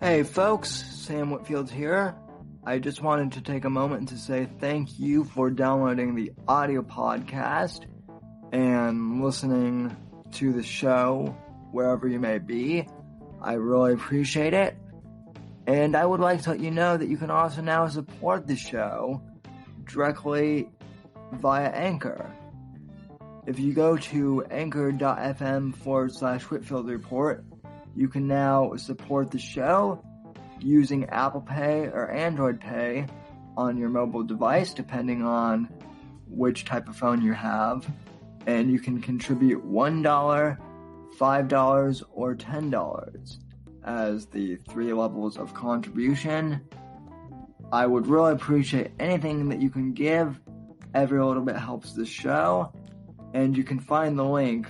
Hey folks, Sam Whitfield here. I just wanted to take a moment to say thank you for downloading the audio podcast and listening to the show wherever you may be. I really appreciate it. And I would like to let you know that you can also now support the show directly via Anchor. If you go to anchor.fm/Whitfield Report, you can now support the show using Apple Pay or Android Pay on your mobile device, depending on which type of phone you have. And you can contribute $1, $5, or $10 as the 3 levels of contribution. I would really appreciate anything that you can give. Every little bit helps the show. And you can find the link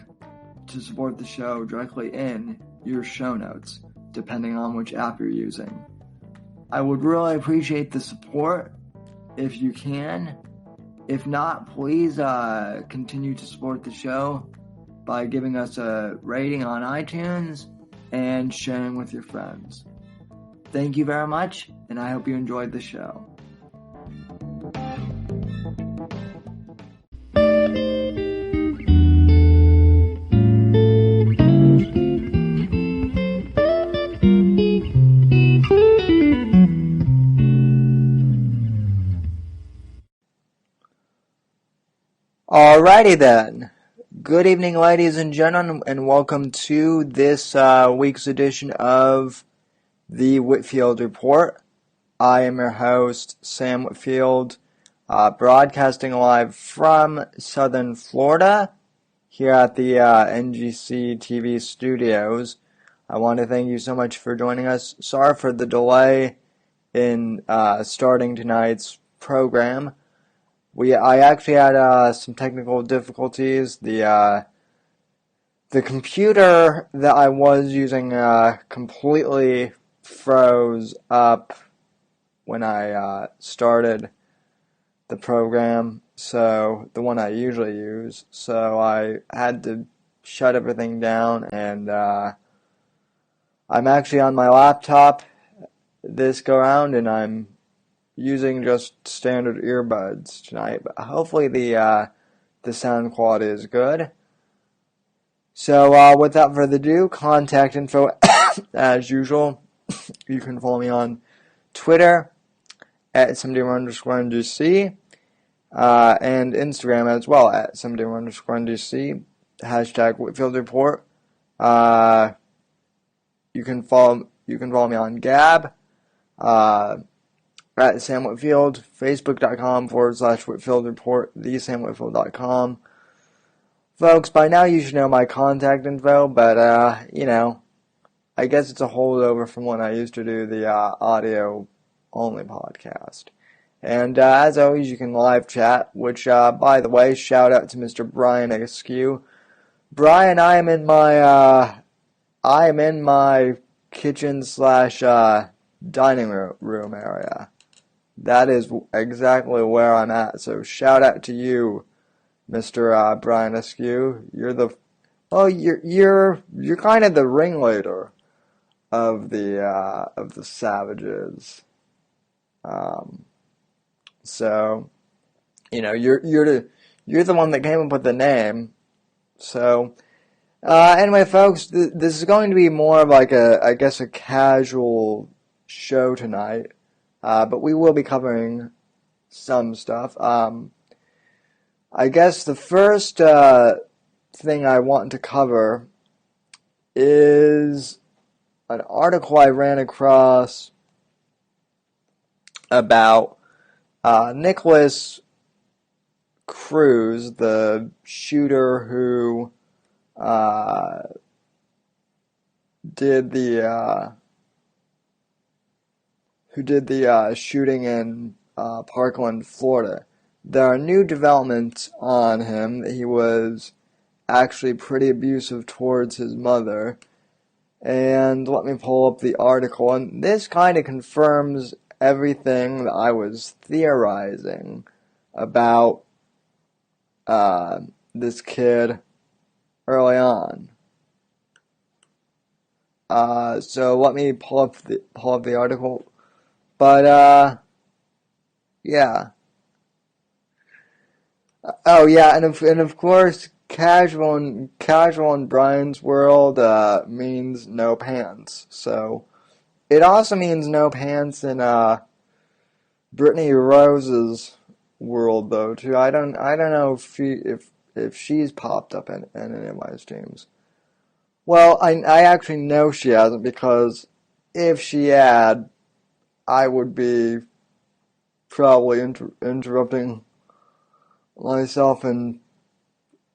to support the show directly in your show notes, depending on which app you're using. I would really appreciate the support if you can. If not, please continue to support the show by giving us a rating on iTunes and sharing with your friends. Thank you very much, and I hope you enjoyed the show. Alrighty then. Good evening, ladies and gentlemen, and welcome to this week's edition of the Whitfield Report. I am your host, Sam Whitfield, broadcasting live from Southern Florida, here at the NGC TV studios. I want to thank you so much for joining us. Sorry for the delay in starting tonight's program. I actually had some technical difficulties. The computer that I was using completely froze up when I started the program, so the one I usually use. So I had to shut everything down, and I'm actually on my laptop this go round, and I'm using just standard earbuds tonight, but hopefully the sound quality is good. So without further ado, contact info as usual. You can follow me on Twitter at @somebody_NGC and Instagram as well at @somebody_NGC, hashtag Whitfield Report. You can follow me on Gab, at Sam Whitfield, Facebook.com/Whitfield Report, thesamwhitfield.com. Folks, by now you should know my contact info, but, I guess it's a holdover from when I used to do the audio-only podcast. And as always, you can live chat, which, by the way, shout out to Mr. Brian Askew. Brian, I am in my kitchen/dining room area. That is exactly where I'm at. So shout out to you, Mr. Brian Askew. You're kind of the ringleader of the savages. So you're the one that came up with the name. So anyway, folks, this is going to be more of like a casual show tonight. But we will be covering some stuff. I guess the first thing I want to cover is an article I ran across about Nikolas Cruz, the shooter who did the shooting in Parkland, Florida. There are new developments on him. He was actually pretty abusive towards his mother. And let me pull up the article. And this kind of confirms everything that I was theorizing about this kid early on. So let me pull up the article. But yeah. Oh yeah, and of course, casual in Brian's world means no pants. So it also means no pants in Brittany Rose's world though too. I don't know if she's popped up in any of my streams. Well, I actually know she hasn't, because if she had, I would be probably interrupting myself and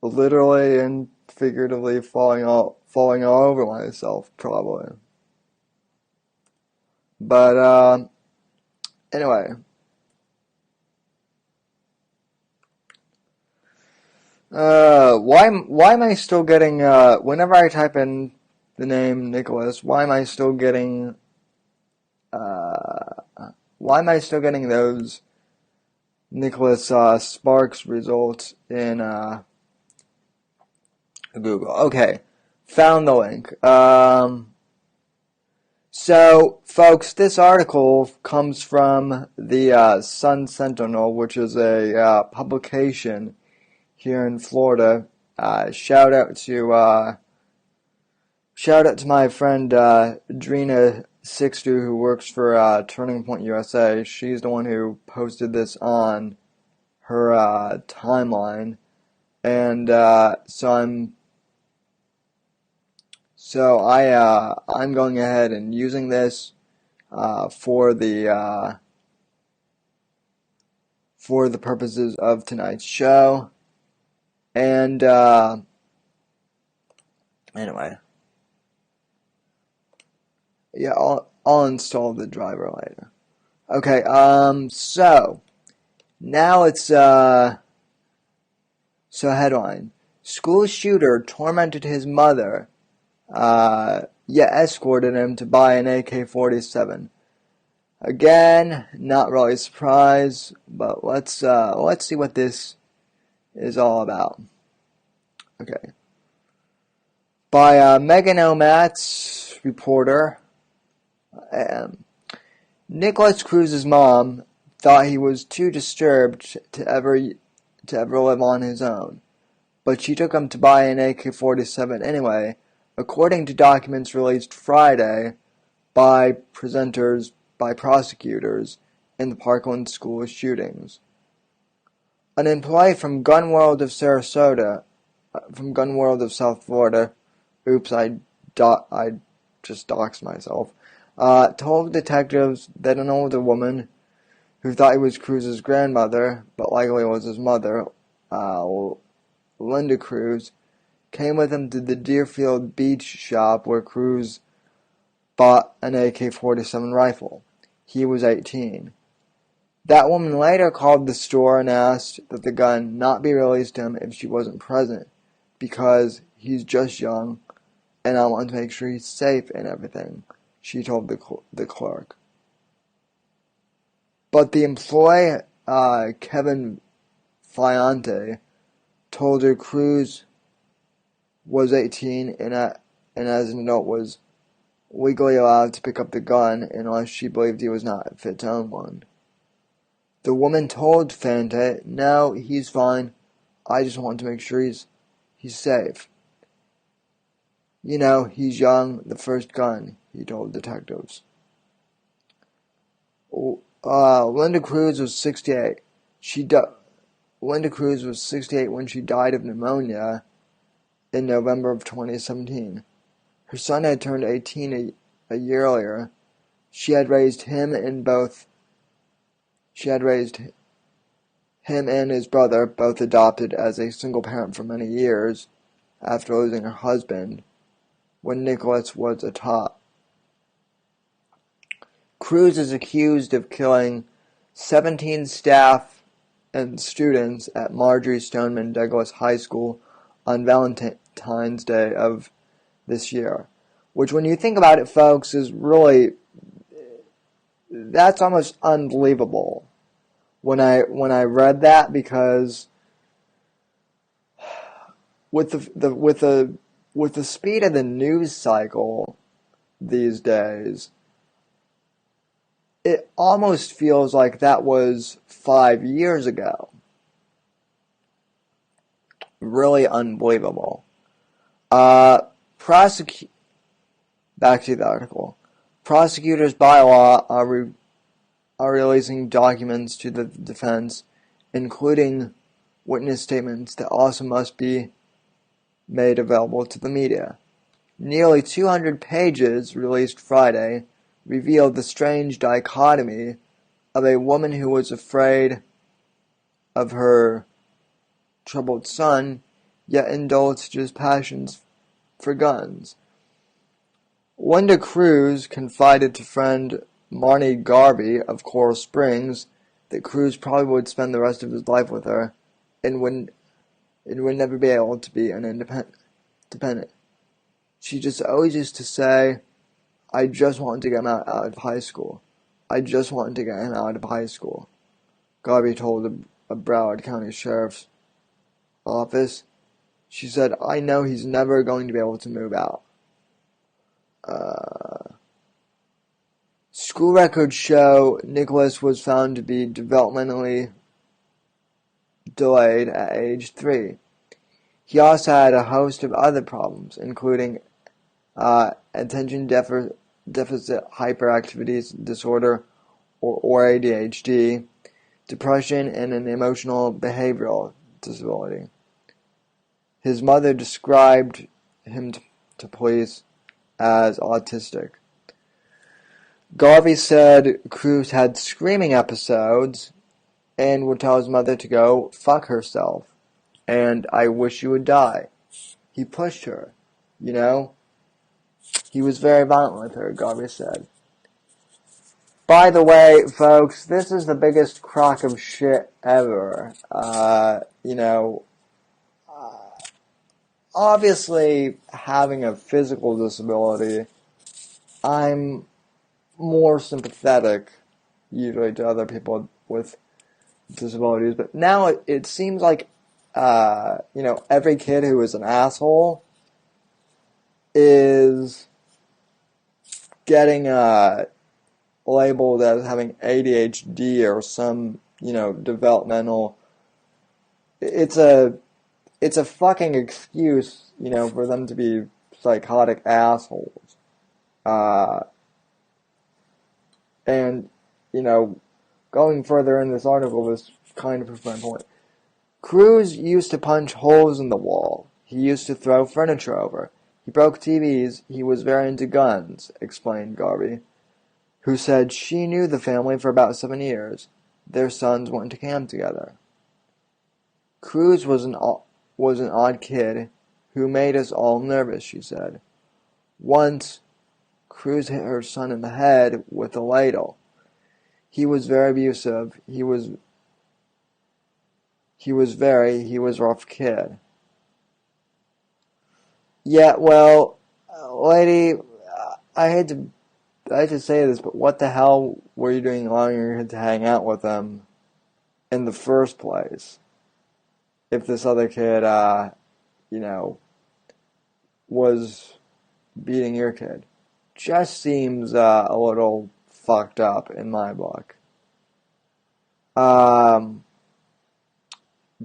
literally and figuratively falling all over myself probably. But anyway. Why am I still getting, whenever I type in the name Nicholas, why am I still getting those Nicholas Sparks results in Google? Okay, found the link. So, folks, this article comes from the Sun Sentinel, which is a publication here in Florida. Shout out to my friend Drina Sixtu, who works for Turning Point USA. She's the one who posted this on her timeline, and I'm going ahead and using this for the purposes of tonight's show. And anyway, yeah, I'll install the driver later. Okay, so now it's so headline: school shooter tormented his mother, yet escorted him to buy an AK-47. Again, not really a surprise, but let's see what this is all about. Okay. By Megan O'Mat's reporter, Nikolas Cruz's mom thought he was too disturbed to ever live on his own, but she took him to buy an AK-47 anyway, according to documents released Friday by prosecutors in the Parkland school shootings. An employee from Gun World of South Florida, oops, I just doxed myself, told detectives that an older woman, who thought he was Cruz's grandmother, but likely was his mother, Linda Cruz, came with him to the Deerfield Beach shop where Cruz bought an AK-47 rifle. He was 18. That woman later called the store and asked that the gun not be released to him if she wasn't present, because he's just young, and I want to make sure he's safe and everything, she told the clerk. But the employee, Kevin Fiante, told her Cruz was 18 and as an adult was legally allowed to pick up the gun unless she believed he was not fit to own one. The woman told Fante, "No, he's fine. I just want to make sure he's safe. You know, he's young, the first gun," he told detectives. Linda Cruz was 68. Linda Cruz was 68 when she died of pneumonia in November of 2017. Her son had turned 18 a year earlier. She had raised him and his brother, both adopted, as a single parent for many years after losing her husband when Nicholas was a tot. Cruz is accused of killing 17 staff and students at Marjory Stoneman Douglas High School on Valentine's Day of this year. Which, when you think about it, folks, is really, that's almost unbelievable when I read that, because with the speed of the news cycle, these days. It almost feels like that was 5 years ago. Really unbelievable. Back to the article. Prosecutors by law are releasing documents to the defense, including witness statements that also must be made available to the media. Nearly 200 pages released Friday revealed the strange dichotomy of a woman who was afraid of her troubled son, yet indulged his passions for guns. Linda Cruz confided to friend Marnie Garvey of Coral Springs that Cruz probably would spend the rest of his life with her and would never be able to be an independent. She just always used to say, I just wanted to get him out of high school. I just wanted to get him out of high school. Garvey told a Broward County Sheriff's office. She said, I know he's never going to be able to move out. School records show Nikolas was found to be developmentally delayed at age 3. He also had a host of other problems, including attention deficit hyperactivity disorder, or ADHD, depression, and an emotional behavioral disability. His mother described him to police as autistic. Garvey said Cruz had screaming episodes and would tell his mother to go fuck herself, and I wish you would die. He pushed her, you know? He was very violent with her, Garvey said. By the way, folks, this is the biggest crock of shit ever. Obviously, having a physical disability, I'm more sympathetic, usually, to other people with disabilities. But now it seems like, every kid who is an asshole is getting labeled as having ADHD or some, developmental. It's a fucking excuse, for them to be psychotic assholes. And, going further in this article, this kind of proves my point. Cruz used to punch holes in the wall. He used to throw furniture over. He broke TVs. He was very into guns, explained Garvey, who said she knew the family for about 7 years. Their sons went to camp together. Cruz was an odd kid who made us all nervous, she said. Once, Cruz hit her son in the head with a ladle. He was very abusive. He was a rough kid. Yeah, well, lady, I hate to say this, but what the hell were you doing allowing your kid to hang out with them in the first place? If this other kid, was beating your kid. Just seems a little fucked up in my book.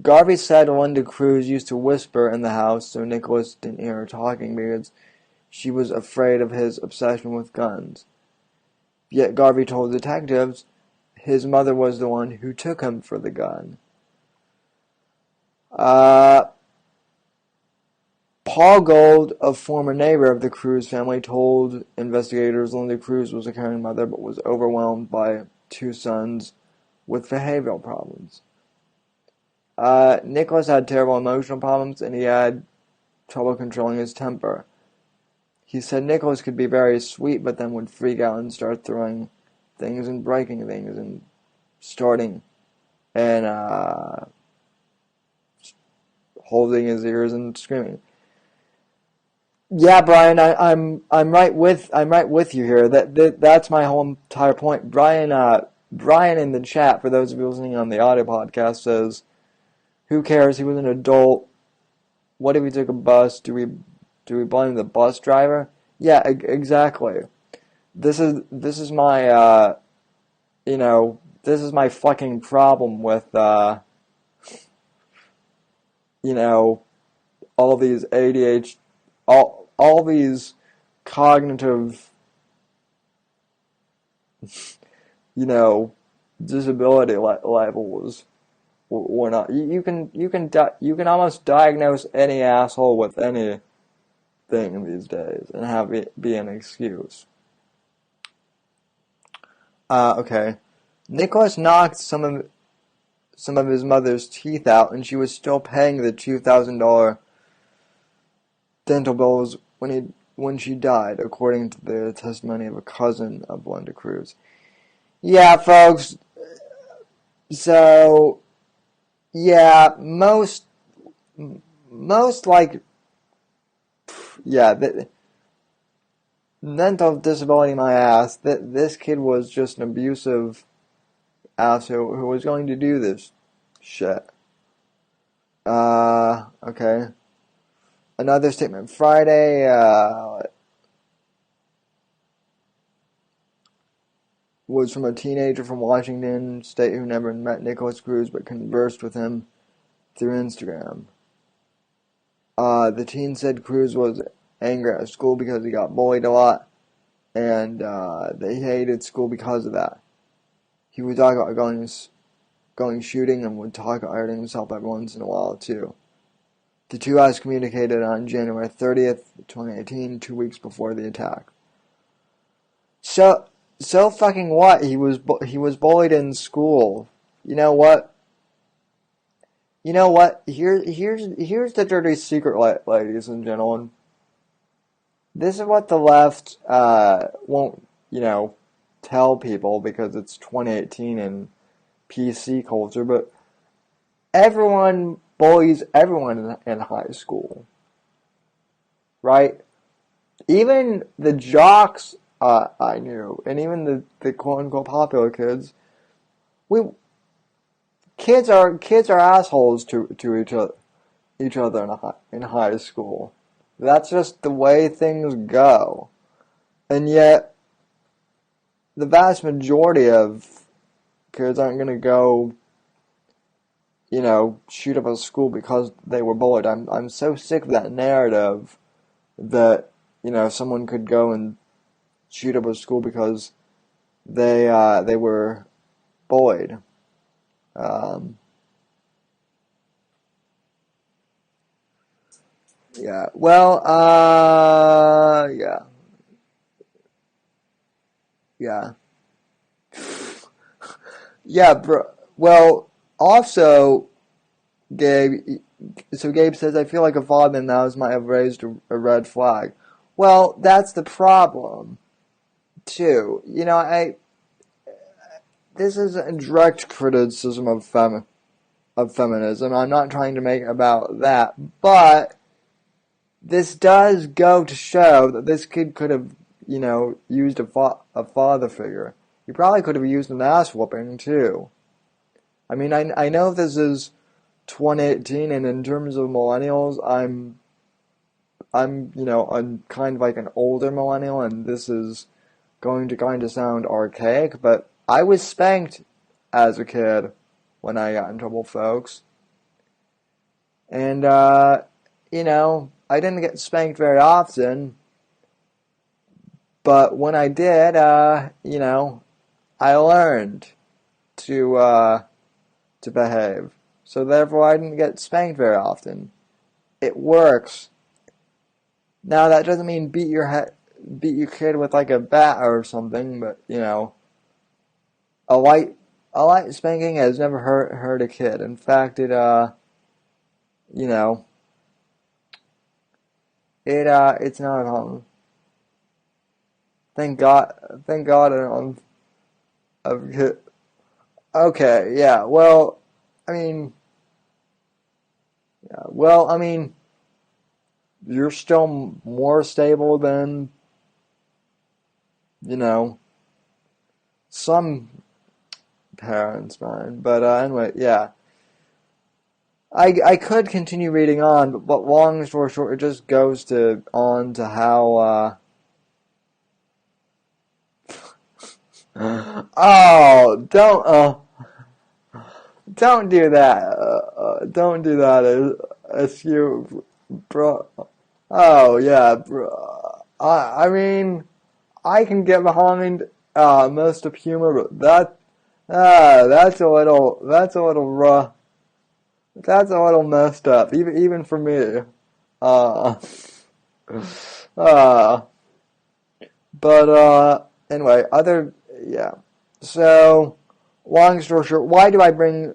Garvey said Linda Cruz used to whisper in the house so Nikolas didn't hear her talking because she was afraid of his obsession with guns. Yet Garvey told detectives his mother was the one who took him for the gun. Paul Gold, a former neighbor of the Cruz family, told investigators Linda Cruz was a caring mother but was overwhelmed by 2 sons with behavioral problems. Nikolas had terrible emotional problems and he had trouble controlling his temper. He said Nikolas could be very sweet but then would freak out and start throwing things and breaking things and starting and holding his ears and screaming. Yeah, Brian, I'm right with you here. That's my whole entire point. Brian in the chat, for those of you listening on the audio podcast, says, "Who cares? He was an adult. What if he took a bus? Do we blame the bus driver?" Yeah, exactly. This is my this is my fucking problem with you know, all these ADHD, all these cognitive, disability labels. We're not. You can almost diagnose any asshole with anything these days and have it be an excuse. Okay. Nikolas knocked some of his mother's teeth out, and she was still paying the $2,000 dental bills when she died, according to the testimony of a cousin of Linda Cruz. Yeah, folks. So, yeah, most like, yeah, mental disability my ass. That this kid was just an abusive asshole who was going to do this shit. Okay. Another statement Friday, was from a teenager from Washington State who never met Nikolas Cruz but conversed with him through Instagram. The teen said Cruz was angry at school because he got bullied a lot, and that he hated school because of that. He would talk about going shooting and would talk about hurting himself every once in a while, too. The two guys communicated on January 30th, 2018, 2 weeks before the attack. So fucking what? He was bullied in school. You know what? Here's the dirty secret, ladies and gentlemen. This is what the left won't, tell people because it's 2018 and PC culture, but everyone bullies everyone in high school. Right? Even the jocks I knew, and even the quote-unquote popular kids, kids are assholes to each other in high school. That's just the way things go. And yet, the vast majority of kids aren't going to go, shoot up a school because they were bullied. I'm so sick of that narrative that, someone could go and shoot up a school because they were bullied. Yeah. Well, yeah. Yeah. Yeah, bro. Well, also, Gabe, so Gabe says, I feel like a father now might have raised a red flag. Well, that's the problem, too. This is a direct criticism of feminism. I'm not trying to make it about that, but this does go to show that this kid could have, used a father figure. He probably could have used an ass whooping, too. I mean, I know this is 2018, and in terms of millennials, I'm kind of like an older millennial, and this is going to kind of sound archaic, but I was spanked as a kid when I got in trouble, folks. And, I didn't get spanked very often, but when I did, I learned to behave. So therefore, I didn't get spanked very often. It works. Now that doesn't mean beat your kid with like a bat or something, but a light spanking has never hurt a kid. In fact, it's not at home. Thank God I've hit. Okay, yeah. Well, I mean, you're still more stable than some parents, man. But anyway, yeah. I could continue reading on, but long story short, it just goes on to how Oh, don't do that. Don't do that. You, bro. Oh yeah, bro. I mean, I can get behind most of humor, but that's a little rough. That's a little messed up, even for me. Uh, uh, anyway, yeah. So, long story short, why do I bring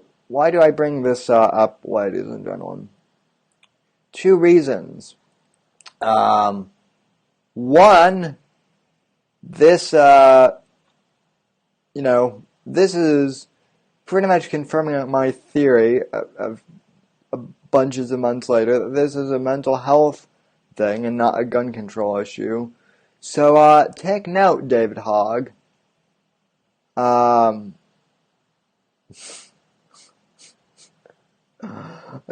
this up, ladies and gentlemen? Two reasons. One, this this is pretty much confirming my theory of bunches of months later that this is a mental health thing and not a gun control issue. So take note, David Hogg.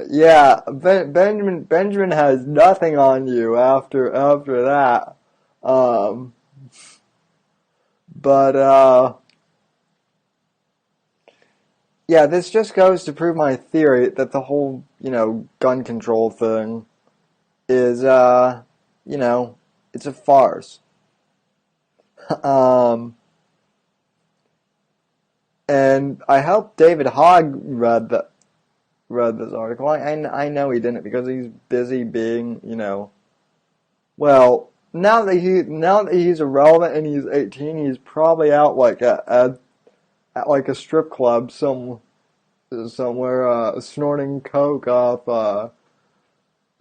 Yeah, Benjamin has nothing on you after that. But yeah, this just goes to prove my theory that the whole, gun control thing is, it's a farce. And I hope David Hogg read this article. I know he didn't because he's busy being, well, now that he's irrelevant and he's 18, he's probably out like at like a strip club somewhere snorting coke off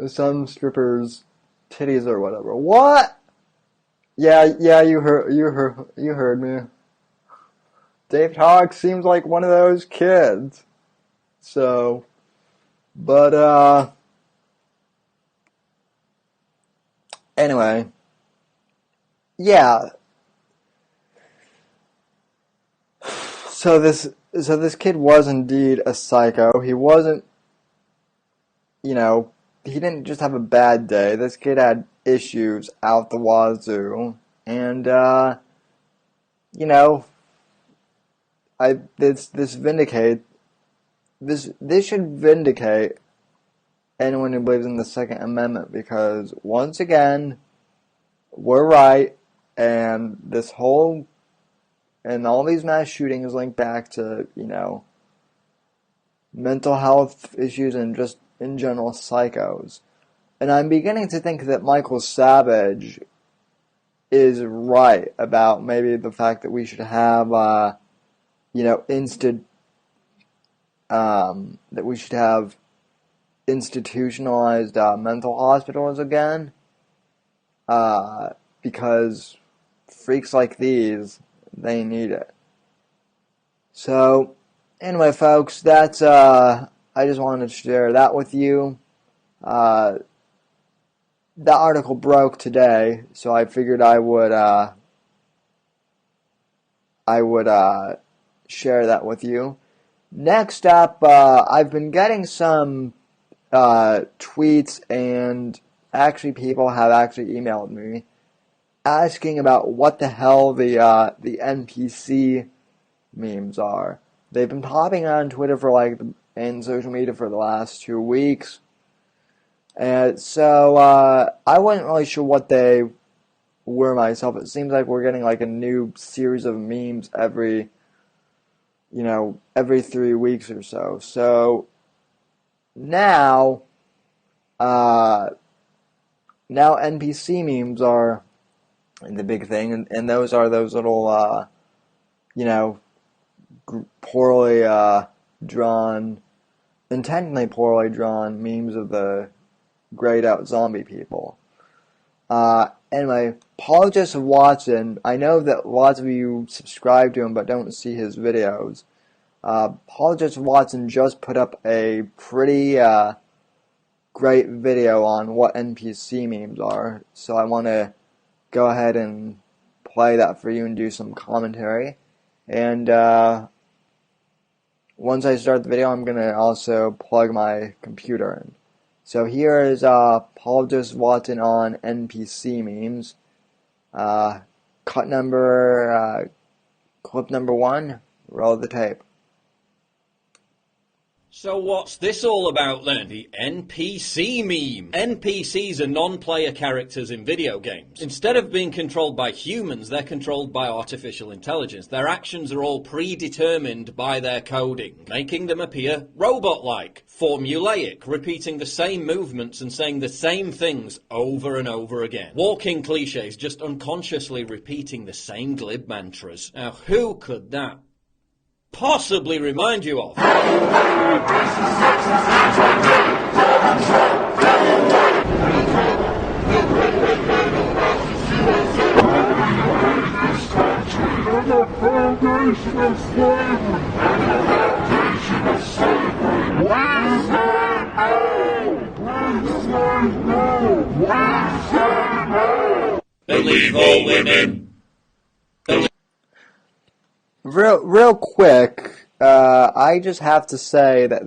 some stripper's titties or whatever. What? Yeah, you heard me. David Hogg seems like one of those kids. So, but anyway, yeah. So this kid was indeed a psycho. He wasn't, he didn't just have a bad day. This kid had issues out the wazoo, and this should vindicate anyone who believes in the Second Amendment, because once again, we're right, and all these mass shootings link back to, mental health issues and just in general psychos. And I'm beginning to think that Michael Savage is right about maybe the fact that we should have, that we should have institutionalized mental hospitals again, because freaks like these, they need it. So, anyway, folks, that's, I just wanted to share that with you. That article broke today, so I figured I would share that with you. Next up, I've been getting some tweets, and actually people have actually emailed me asking about what the hell the NPC memes are. They've been popping on Twitter and social media for the last 2 weeks. And so, I wasn't really sure what they were myself. It seems like we're getting like a new series of memes every 3 weeks or so. So, now NPC memes are the big thing, and those are those little, poorly drawn, intentionally poorly drawn memes of the grayed out zombie people. Anyway, Paul Joseph Watson, I know that lots of you subscribe to him but don't see his videos. Paul Joseph Watson just put up a pretty great video on what NPC memes are, so I want to go ahead and play that for you and do some commentary. And once I start the video, I'm going to also plug my computer in. So here is Paul Joseph Watson on NPC memes. Cut number Clip number 1, roll the tape. So what's this all about then? The NPC meme. NPCs are non-player characters in video games. Instead of being controlled by humans, they're controlled by artificial intelligence. Their actions are all predetermined by their coding, making them appear robot-like, formulaic, repeating the same movements and saying the same things over and over again. Walking cliches, just unconsciously repeating the same glib mantras. Now, who could that possibly remind you of? Believe all women. Real quick, I just have to say that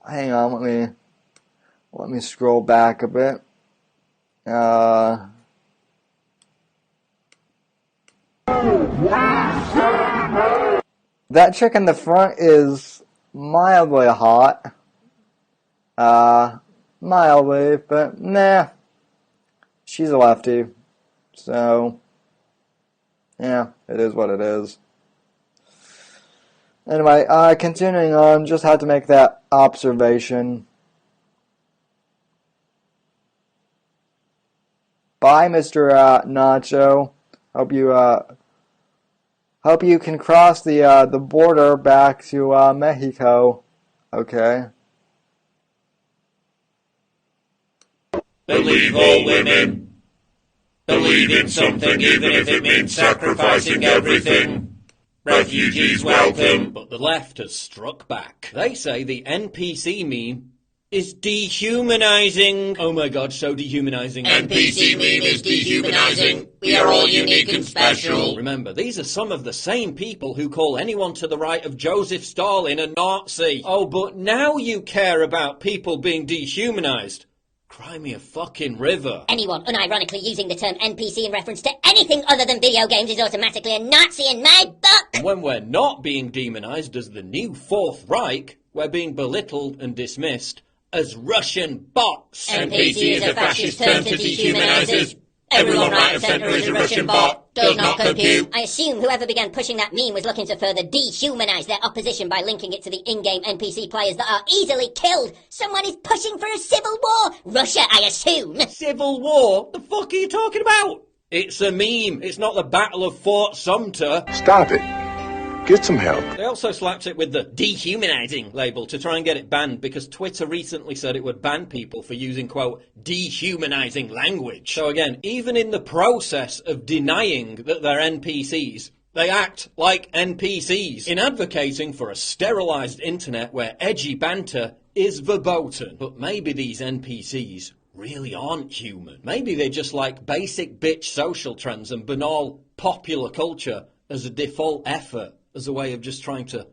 hang on, let me scroll back a bit. That chick in the front is mildly hot. Mildly, but nah. She's a lefty. So, yeah, it is what it is. Anyway, continuing on, just had to make that observation. Bye, Mr. Nacho. Hope you can cross the border back to Mexico. Okay. Believe all women. Believe in something even if it means sacrificing everything. Refugees welcome. But the left has struck back. They say the NPC meme is dehumanizing. Oh my god, so dehumanizing. NPC meme is dehumanizing. We are all unique and special. Remember, these are some of the same people who call anyone to the right of Joesph Stalin a Nazi. Oh, but now you care about people being dehumanized. Cry me a fucking river. Anyone unironically using the term NPC in reference to anything other than video games is automatically a Nazi in my book! And when we're not being demonized as the new Fourth Reich, we're being belittled and dismissed as Russian bots. NPC is a fascist term to dehumanizers. Everyone right of centre is a Russian bot. Does not compute. I assume whoever began pushing that meme was looking to further dehumanize their opposition by linking it to the in-game NPC players that are easily killed. Someone is pushing for a civil war. Russia, I assume. Civil war? The fuck are you talking about? It's a meme. It's not the Battle of Fort Sumter. Stop it. Get some help. They also slapped it with the dehumanizing label to try and get it banned because Twitter recently said it would ban people for using, quote, dehumanizing language. So again, even in the process of denying that they're NPCs, they act like NPCs in advocating for a sterilized internet where edgy banter is verboten. But maybe these NPCs really aren't human. Maybe they just like basic bitch social trends and banal popular culture as a default effort, as a way of just trying to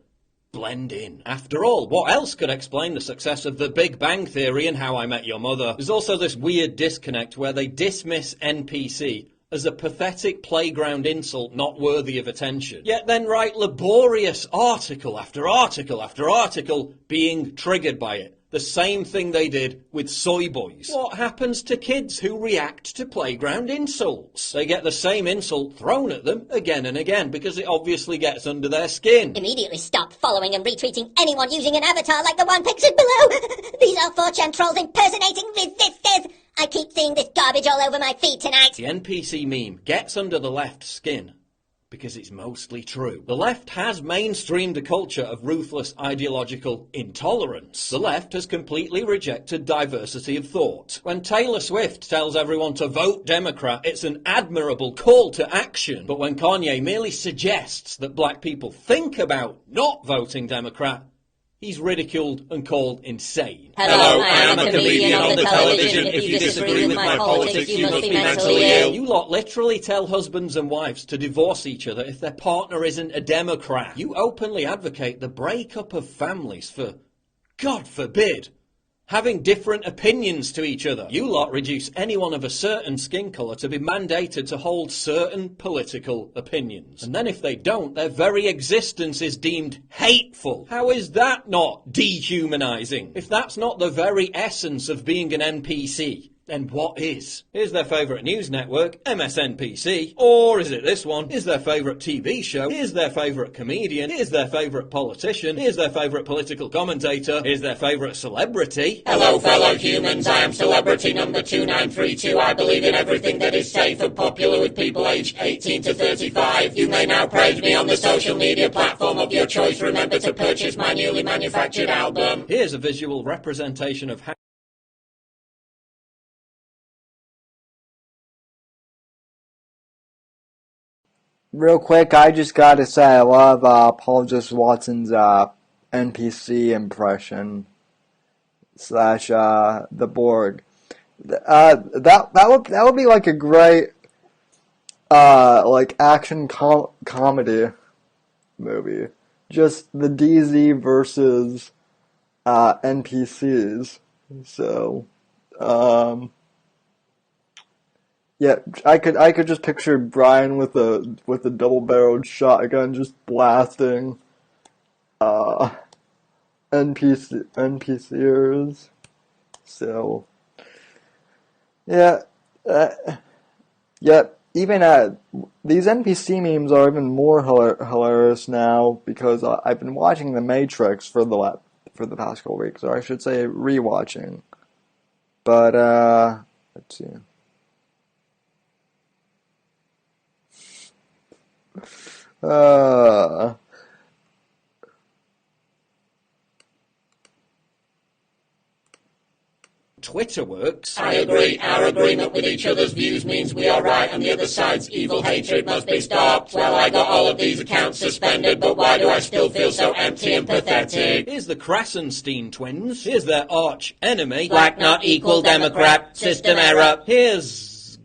blend in. After all, what else could explain the success of The Big Bang Theory and How I Met Your Mother? There's also this weird disconnect where they dismiss NPC as a pathetic playground insult not worthy of attention, yet then write laborious article after article after article being triggered by it. The same thing they did with soy boys. What happens to kids who react to playground insults? They get the same insult thrown at them again and again because it obviously gets under their skin. Immediately stop following and retweeting anyone using an avatar like the one pictured below. These are 4chan trolls impersonating resistors. I keep seeing this garbage all over my feed tonight. The NPC meme gets under the left's skin because it's mostly true. The left has mainstreamed a culture of ruthless ideological intolerance. The left has completely rejected diversity of thought. When Taylor Swift tells everyone to vote Democrat, it's an admirable call to action. But when Kanye merely suggests that black people think about not voting Democrat, he's ridiculed and called insane. Hello, I am a comedian on the television. If you disagree with my politics, you must be mentally ill. You lot literally tell husbands and wives to divorce each other if their partner isn't a Democrat. You openly advocate the breakup of families for, God forbid, having different opinions to each other. You lot reduce anyone of a certain skin colour to be mandated to hold certain political opinions. And then if they don't, their very existence is deemed hateful. How is that not dehumanising? If that's not the very essence of being an NPC, then what is? Is their favourite news network MSNPC? Or is it this one? Is their favourite TV show? Is their favourite comedian? Is their favourite politician? Is their favourite political commentator? Is their favourite celebrity? Hello, fellow humans. I am celebrity number 2932. I believe in everything that is safe and popular with people aged 18 to 35. You may now praise me on the social media platform of your choice. Remember to purchase my newly manufactured album. Here's a visual representation of how Real quick, I just gotta say I love Paul Just Watson's NPC impression / the Borg. That would be like a great like action comedy movie. Just the DZ versus NPCs. So yeah, I could just picture Brian with a double-barreled shotgun just blasting NPCers. So yeah, even these NPC memes are even more hilarious now because I've been watching The Matrix for the past couple weeks, or I should say rewatching. But let's see. Twitter works. I agree. Our agreement with each other's views means we are right and the other side's evil hatred must be stopped. Well, I got all of these accounts suspended, but why do I still feel so empty and pathetic? Here's the Krasenstein twins. Here's their arch enemy. Black not equal Democrat. System error. Here's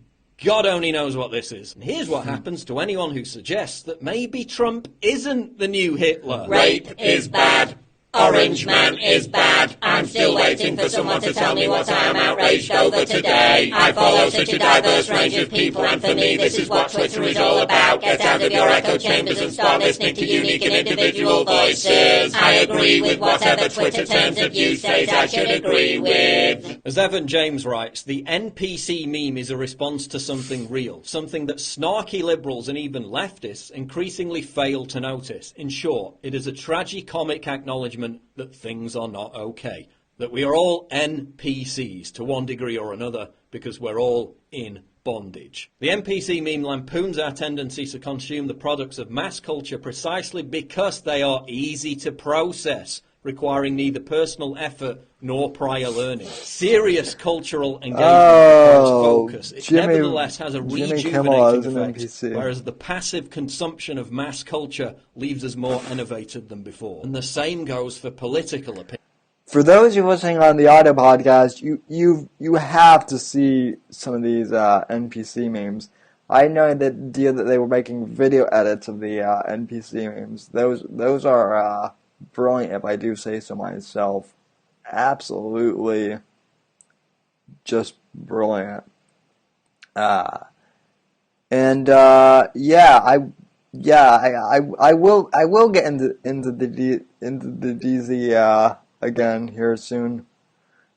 God only knows what this is. And here's what happens to anyone who suggests that maybe Trump isn't the new Hitler. Rape is bad. Orange Man is bad. I'm still waiting for someone to tell me what I am outraged over today. I follow such a diverse range of people, and for me this is what Twitter is all about. Get out of your echo chambers and start listening to unique and individual voices. I agree with whatever Twitter terms of use says I should agree with. As Evan James writes, the NPC meme is a response to something real, something that snarky liberals and even leftists increasingly fail to notice. In short, it is a tragicomic acknowledgement that things are not okay, that we are all NPCs to one degree or another because we're all in bondage. The NPC meme lampoons our tendency to consume the products of mass culture precisely because they are easy to process, requiring neither personal effort nor prior learning. Serious cultural engagement focus. It nevertheless has a rejuvenating effect, whereas the passive consumption of mass culture leaves us more enervated than before. And the same goes for political opinion. For those of you listening on the audio podcast, you have to see some of these NPC memes. I know the idea that they were making video edits of the NPC memes. Those are brilliant, if I do say so myself. Absolutely, just brilliant. I will get into the DZ again here soon.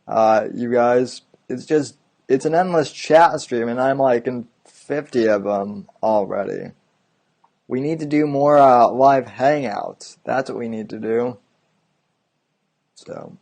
You guys, it's an endless chat stream, and I'm like in 50 of them already. We need to do more live hangouts. That's what we need to do. So.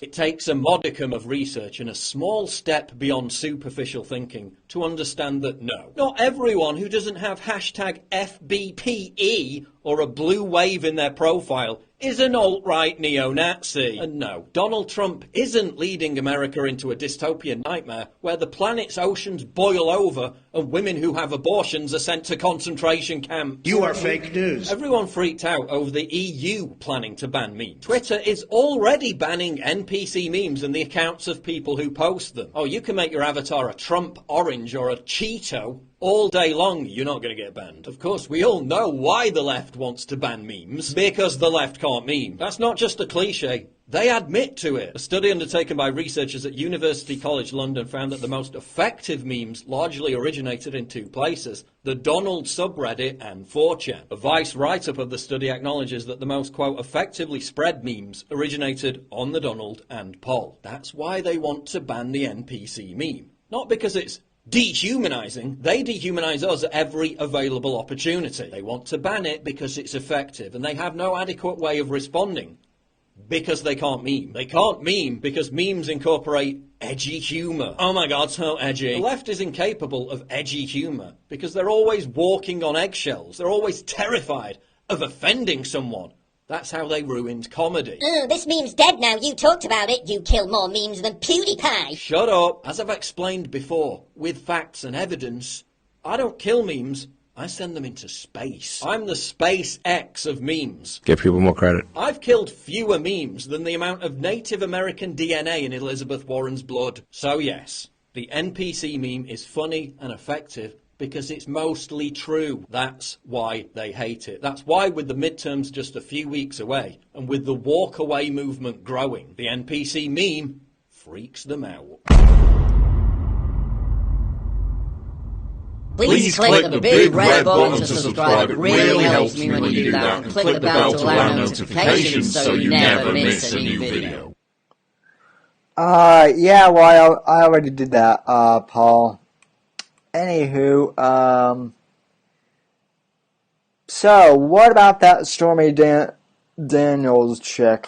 It takes a modicum of research and a small step beyond superficial thinking to understand that no, not everyone who doesn't have hashtag FBPE or a blue wave in their profile is an alt-right neo-Nazi. And no, Donald Trump isn't leading America into a dystopian nightmare where the planet's oceans boil over and women who have abortions are sent to concentration camps. You are fake news. Everyone freaked out over the EU planning to ban memes. Twitter is already banning NPC memes and the accounts of people who post them. Oh, you can make your avatar a Trump orange or a Cheeto, all day long, you're not going to get banned. Of course, we all know why the left wants to ban memes. Because the left can't meme. That's not just a cliche. They admit to it. A study undertaken by researchers at University College London found that the most effective memes largely originated in two places: the Donald subreddit and 4chan. A Vice write-up of the study acknowledges that the most, quote, effectively spread memes originated on the Donald and Pol. That's why they want to ban the NPC meme. Not because it's dehumanizing. They dehumanize us at every available opportunity. They want to ban it because it's effective, and they have no adequate way of responding. Because they can't meme. They can't meme because memes incorporate edgy humour. Oh my god, so edgy. The left is incapable of edgy humour because they're always walking on eggshells. They're always terrified of offending someone. That's how they ruined comedy. Oh, this meme's dead now. You talked about it. You kill more memes than PewDiePie. Shut up. As I've explained before, with facts and evidence, I don't kill memes. I send them into space. I'm the SpaceX of memes. Give people more credit. I've killed fewer memes than the amount of Native American DNA in Elizabeth Warren's blood. So yes, the NPC meme is funny and effective because it's mostly true. That's why they hate it. That's why, with the midterms just a few weeks away, and with the walk away movement growing, the NPC meme freaks them out. Please click the big red button to subscribe. It really helps me when you do that. And click the bell to allow notifications so you never miss a new video. Yeah, well, I already did that, Paul. Anywho, so, what about that Stormy Daniels chick,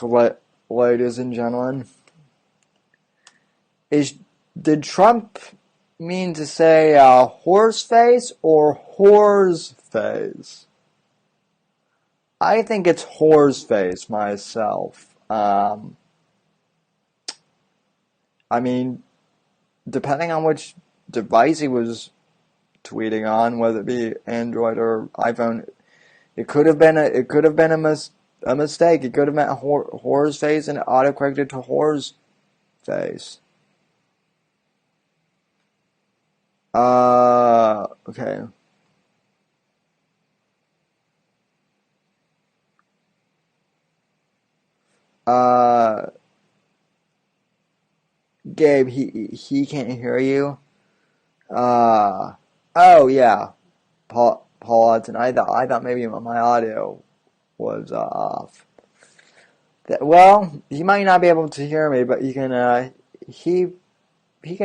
ladies and gentlemen? Did Trump mean to say horse face or whore's face? I think it's whore's face myself. I mean, depending on which device he was tweeting on, whether it be Android or iPhone, it could have been a mistake. It could have meant whore's face and it autocorrected to whore's face. Okay. Gabe, he can't hear you. Oh yeah, Paul Hudson. I thought maybe my audio was off. Well, he might not be able to hear me, but he can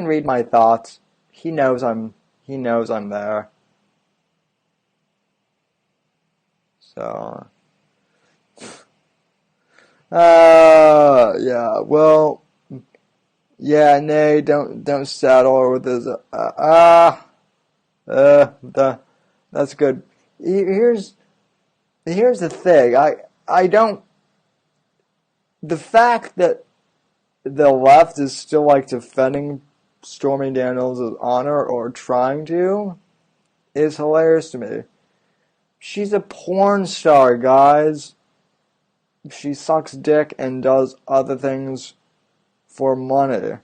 read my thoughts. He knows I'm there. So, yeah, well, yeah, nay, don't settle with this, that's good. Here's the thing, the fact that the left is still, like, defending Stormy Daniels' honor, or trying to, is hilarious to me. She's a porn star, guys. She sucks dick and does other things for money.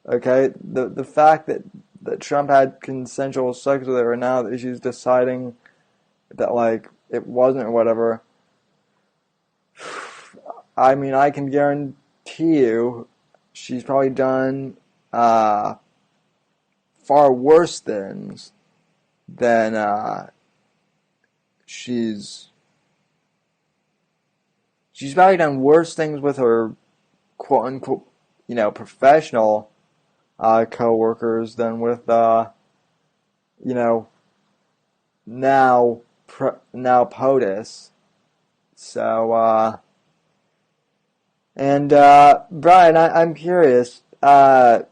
Okay? The fact that Trump had consensual sex with her, and now that she's deciding that, like, it wasn't or whatever, I mean, I can guarantee you she's probably done far worse things than she's probably done worse things with her quote unquote, professional co-workers than with now POTUS. So and Brian, I'm curious, what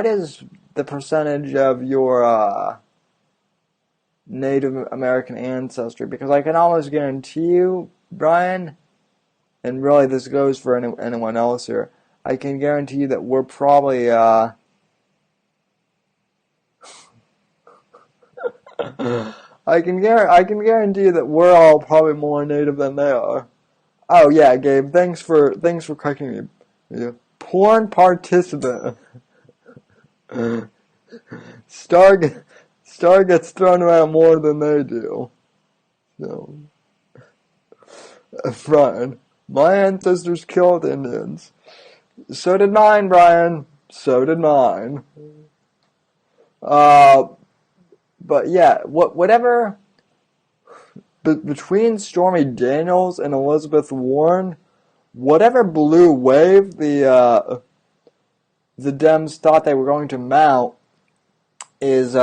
is the percentage of your Native American ancestry? Because I can almost guarantee you, Brian, and really this goes for anyone else here, I can guarantee you that we're probably I can guarantee you that we're all probably more Native than they are. Oh yeah, Gabe, thanks for correcting me. Yeah. Porn participant. Star gets thrown around more than they do. So, Brian, my ancestors killed Indians. So did mine, Brian. So did mine. But yeah, whatever. Between Stormy Daniels and Elizabeth Warren, whatever blue wave the Dems thought they were going to mount is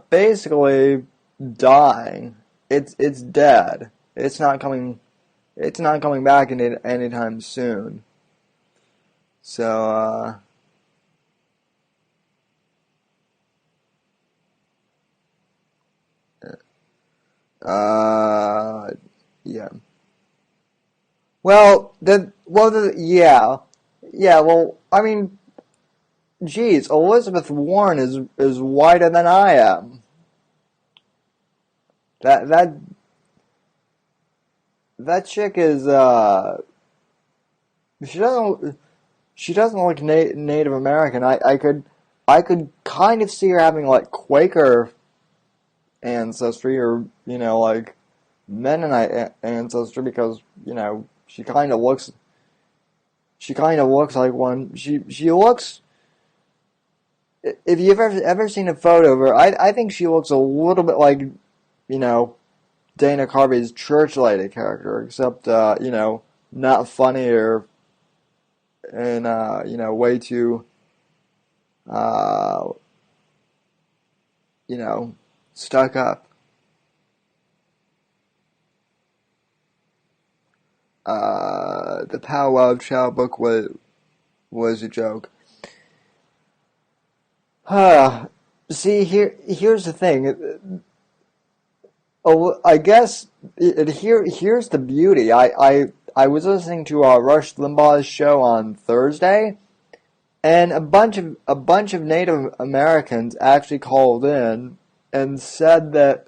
basically dying. It's dead. It's not coming back anytime soon. So yeah. Well, I mean, geez, Elizabeth Warren is whiter than I am. That chick is she doesn't look Native American. I could kind of see her having like Quaker ancestry, or like Mennonite ancestry, because she kind of looks like one. She looks. If you've ever seen a photo of her, I think she looks a little bit like Dana Carvey's church lady character, except not funny and way too stuck up. The Pow Wow Chow book was a joke. See, here's the thing. I guess here's the beauty. I was listening to Rush Limbaugh's show on Thursday, and a bunch of Native Americans actually called in and said that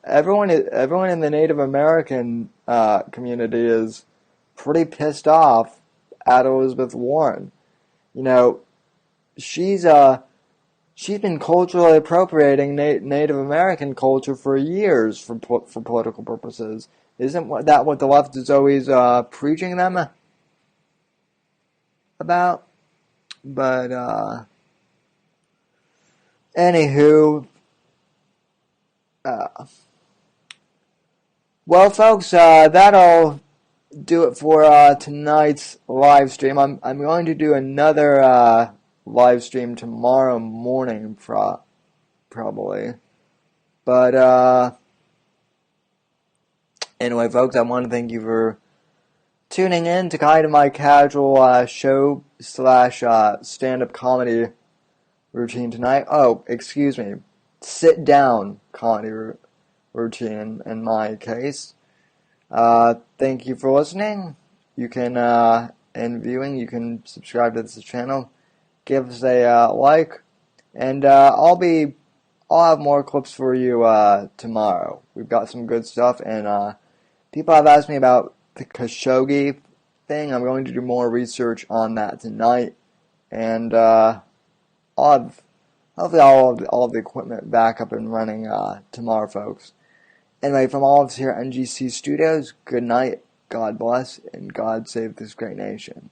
everyone in the Native American community is pretty pissed off at Elizabeth Warren. She's been culturally appropriating Native American culture for years for political purposes. Isn't that what the left is always preaching them about? But anywho, well, folks, that'll do it for tonight's live stream. I'm going to do another live stream tomorrow morning, probably. But anyway, folks, I want to thank you for tuning in to kind of my casual show / stand-up comedy routine tonight. Oh, excuse me, sit-down comedy routine in my case. Thank you for listening. You can and viewing. You can subscribe to this channel. Give us a like, and I'll have more clips for you tomorrow. We've got some good stuff, and people have asked me about the Khashoggi thing. I'm going to do more research on that tonight, and hopefully all of the equipment back up and running tomorrow, folks. Anyway, from all of us here at NGC Studios, good night, God bless, and God save this great nation.